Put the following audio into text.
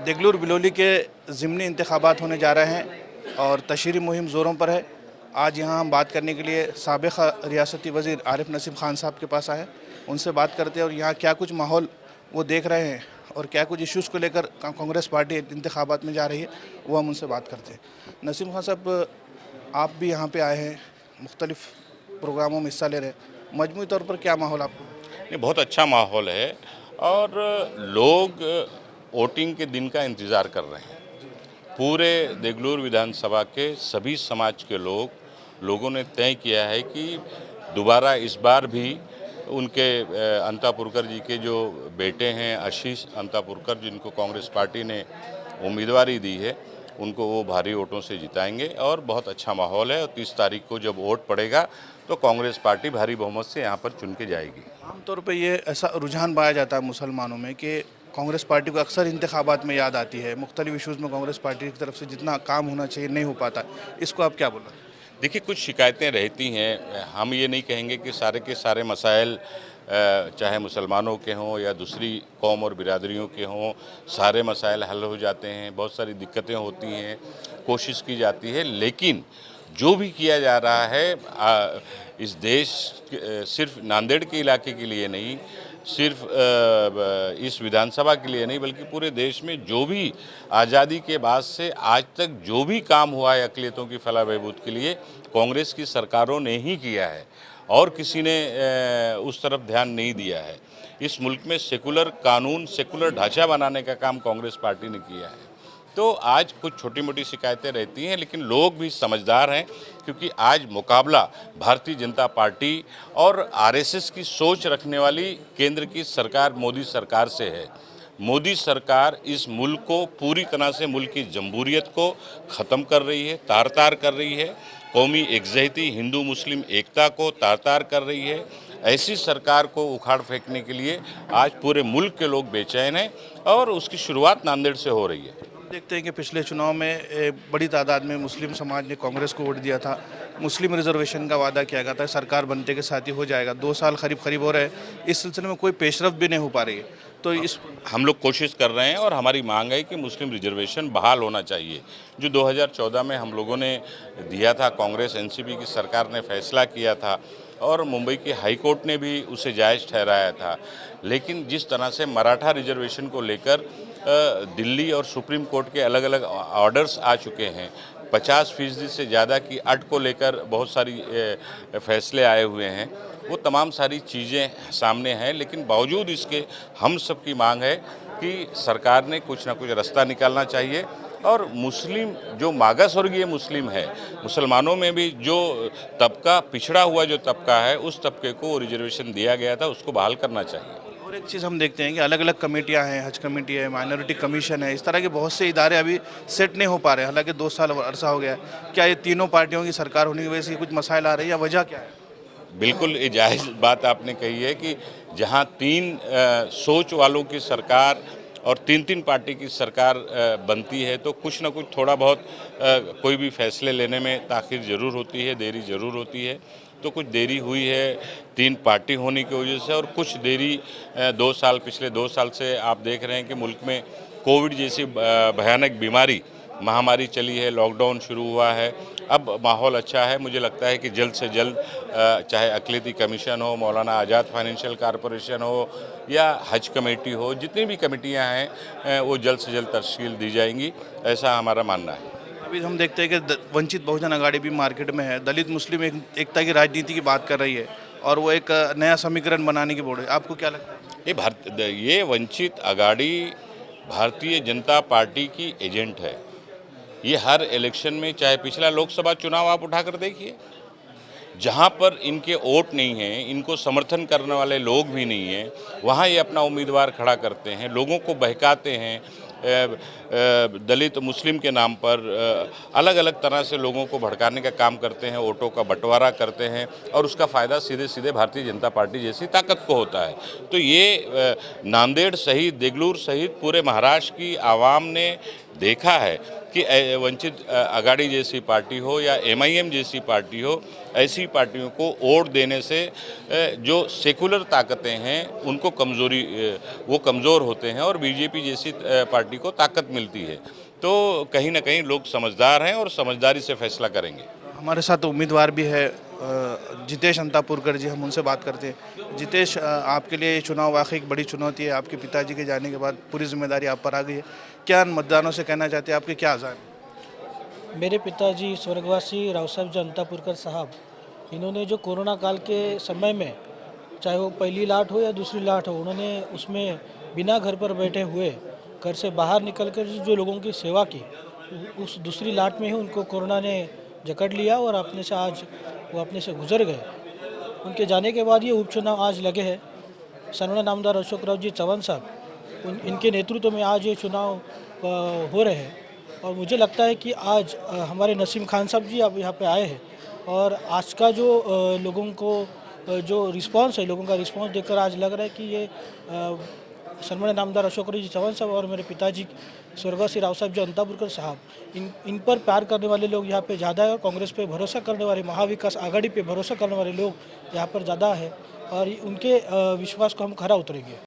देगलूर बिलोली के ज़िमनी इंतखाबात होने जा रहे हैं और तशहीरी मुहिम ज़ोरों पर है। आज यहाँ हम बात करने के लिए साबिक़ रियासती वज़ीर आरिफ नसीम ख़ान साहब के पास आए, उनसे बात करते हैं और यहाँ क्या कुछ माहौल वो देख रहे हैं और क्या कुछ इश्यूज़ को लेकर कांग्रेस पार्टी इंतखाबात में जा रही है, वो हम उनसे बात करते हैं। नसीम ख़ान साहब, आप भी यहाँ पे आए हैं, मुख्तलिफ़ प्रोग्रामों में हिस्सा ले रहे हैं, मजमूई तौर पर क्या माहौल आपको? ये बहुत अच्छा माहौल है और लोग वोटिंग के दिन का इंतज़ार कर रहे हैं। पूरे देगलूर विधानसभा के सभी समाज के लोगों ने तय किया है कि दोबारा इस बार भी उनके अंतापुरकर जी के जो बेटे हैं आशीष अंतापुरकर, जिनको कांग्रेस पार्टी ने उम्मीदवारी दी है, उनको वो भारी वोटों से जिताएंगे और बहुत अच्छा माहौल है। और 30 तारीख को जब वोट पड़ेगा तो कांग्रेस पार्टी भारी बहुमत से यहाँ पर चुन के जाएगी। आमतौर पे ये ऐसा रुझान पाया जाता है मुसलमानों में कि कांग्रेस पार्टी को अक्सर इंतखाबात में याद आती है, मुख्तलिफ इशूज़ में कांग्रेस पार्टी की तरफ से जितना काम होना चाहिए नहीं हो पाता। इसको आप क्या बोल रहे हैं? देखिए, कुछ शिकायतें रहती हैं। हम ये नहीं कहेंगे कि सारे के सारे मसाइल चाहे मुसलमानों के हों या दूसरी कौम और बिरादरियों के हों, सारे मसाइल हल हो जाते हैं। बहुत सारी दिक्कतें होती हैं, कोशिश की जाती है, लेकिन जो भी किया जा रहा है इस देश सिर्फ नांदेड़ के इलाके के लिए नहीं, सिर्फ इस विधानसभा के लिए नहीं, बल्कि पूरे देश में जो भी आज़ादी के बाद से आज तक जो भी काम हुआ है अक़लियतों की फलाह बहबूद के लिए, कांग्रेस की सरकारों ने ही किया है और किसी ने उस तरफ ध्यान नहीं दिया है। इस मुल्क में सेकुलर कानून, सेकुलर ढांचा बनाने का काम कांग्रेस पार्टी ने किया है। तो आज कुछ छोटी मोटी शिकायतें रहती हैं, लेकिन लोग भी समझदार हैं, क्योंकि आज मुकाबला भारतीय जनता पार्टी और आरएसएस की सोच रखने वाली केंद्र की सरकार मोदी सरकार से है। मोदी सरकार इस मुल्क को पूरी तरह से मुल्क की जमहूरियत को ख़त्म कर रही है, तार-तार कर रही है, कौमी एकज़हती हिंदू मुस्लिम एकता को तार-तार कर रही है। ऐसी सरकार को उखाड़ फेंकने के लिए आज पूरे मुल्क के लोग बेचैन हैं और उसकी शुरुआत नांदेड़ से हो रही है। देखते हैं कि पिछले चुनाव में बड़ी तादाद में मुस्लिम समाज ने कांग्रेस को वोट दिया था। मुस्लिम रिजर्वेशन का वादा किया गया था, सरकार बनते के साथ ही हो जाएगा। 2 साल करीब हो रहे हैं, इस सिलसिले में कोई पेशरफ्त भी नहीं हो पा रही है। तो इस हम लोग कोशिश कर रहे हैं और हमारी मांग है कि मुस्लिम रिजर्वेशन बहाल होना चाहिए। जो 2014 में हम लोगों ने दिया था, कांग्रेस एनसीपी की सरकार ने फैसला किया था और मुंबई की हाई कोर्ट ने भी उसे जायज़ ठहराया था। लेकिन जिस तरह से मराठा रिजर्वेशन को लेकर दिल्ली और सुप्रीम कोर्ट के अलग अलग ऑर्डर्स आ चुके हैं, 50% से ज़्यादा की अट को लेकर बहुत सारी फैसले आए हुए हैं, वो तमाम सारी चीज़ें सामने हैं। लेकिन बावजूद इसके हम सब की मांग है कि सरकार ने कुछ ना कुछ रास्ता निकालना चाहिए और मुस्लिम जो मागासवर्गीय मुस्लिम है, मुसलमानों में भी जो तबका पिछड़ा हुआ जो तबका है, उस तबके को रिजर्वेशन दिया गया था, उसको बहाल करना चाहिए। और एक चीज़ हम देखते हैं कि अलग अलग कमेटियां हैं, हज कमेटी है, माइनॉरिटी कमीशन है, इस तरह के बहुत से इदारे अभी सेट नहीं हो पा रहे, हालांकि 2 साल अरसा हो गया है। क्या ये तीनों पार्टियों की सरकार होने की वजह से कुछ मसाइल आ रही है या वजह क्या है? बिल्कुल ये जायज़ बात आपने कही है कि जहां 3 सोच वालों की सरकार और 3-3 पार्टी की सरकार बनती है, तो कुछ ना कुछ थोड़ा बहुत कोई भी फैसले लेने में ताख़ीर ज़रूर होती है, देरी ज़रूर होती है। तो कुछ देरी हुई है 3 पार्टी होने की वजह से, और कुछ देरी पिछले 2 साल से आप देख रहे हैं कि मुल्क में कोविड जैसी भयानक बीमारी महामारी चली है, लॉकडाउन शुरू हुआ है। अब माहौल अच्छा है, मुझे लगता है कि जल्द से जल्द चाहे अक़लियती कमीशन हो, मौलाना आज़ाद फाइनेंशियल कॉरपोरेशन हो या हज कमेटी हो, जितनी भी कमेटियां हैं वो जल्द से जल्द तश्कील दी जाएंगी, ऐसा हमारा मानना है। अभी हम देखते हैं कि वंचित बहुजन अघाड़ी भी मार्केट में है, दलित मुस्लिम एकता की राजनीति की बात कर रही है और वो एक नया समीकरण बनाने की बोल रही है। आपको क्या लगता है? ये वंचित अघाड़ी भारतीय जनता पार्टी की एजेंट है। ये हर इलेक्शन में, चाहे पिछला लोकसभा चुनाव आप उठाकर देखिए, जहाँ पर इनके वोट नहीं हैं, इनको समर्थन करने वाले लोग भी नहीं हैं, वहाँ ये अपना उम्मीदवार खड़ा करते हैं, लोगों को बहकाते हैं, दलित मुस्लिम के नाम पर अलग अलग तरह से लोगों को भड़काने का काम करते हैं, वोटों का बंटवारा करते हैं और उसका फ़ायदा सीधे सीधे भारतीय जनता पार्टी जैसी ताकत को होता है। तो ये नांदेड़ सहित, देगलूर सहित पूरे महाराष्ट्र की आवाम ने देखा है कि वंचित अघाड़ी जैसी पार्टी हो या एमआईएम जैसी पार्टी हो, ऐसी पार्टियों को वोट देने से जो सेकुलर ताकतें हैं उनको वो कमज़ोर होते हैं और बीजेपी जैसी पार्टी को ताकत मिलती है। तो कहीं ना कहीं लोग समझदार हैं और समझदारी से फैसला करेंगे। हमारे साथ उम्मीदवार भी है जितेश अंतापुरकर जी, हम उनसे बात करते हैं। जितेश, आपके लिए ये चुनाव वाकई एक बड़ी चुनौती है। आपके पिताजी के जाने के बाद पूरी जिम्मेदारी आप पर आ गई है। क्या मतदानों से कहना चाहते हैं, आपके क्या आज़ाद? मेरे पिताजी स्वर्गवासी राव साहब जी अंतापुरकर साहब, इन्होंने जो कोरोना काल के समय में, चाहे वो पहली लाट हो या दूसरी लाट हो, उन्होंने उसमें बिना घर पर बैठे हुए घर से बाहर निकलकर जो लोगों की सेवा की, उस दूसरी लाट में ही उनको कोरोना ने जकड़ लिया और अपने से आज वो अपने से गुजर गए। उनके जाने के बाद ये उपचुनाव आज लगे हैं। सन्माननीय नामदार अशोकराव जी चौहान साहब, इनके नेतृत्व में आज ये चुनाव हो रहे हैं और मुझे लगता है कि आज हमारे नसीम खान साहब जी अब यहाँ पे आए हैं और आज का जो लोगों को जो रिस्पांस है, लोगों का रिस्पांस देखकर आज लग रहा है कि ये सन्माननीय नामदार अशोकराव जी चौहान साहब और मेरे पिताजी स्वर्गवासी राव साहब जी अंतापुरकर साहब, इन पर प्यार करने वाले लोग यहाँ पे ज़्यादा है और कांग्रेस पे भरोसा करने वाले, महाविकास आघाड़ी पे भरोसा करने वाले लोग यहाँ पर ज़्यादा है और उनके विश्वास को हम खरा उतरेंगे।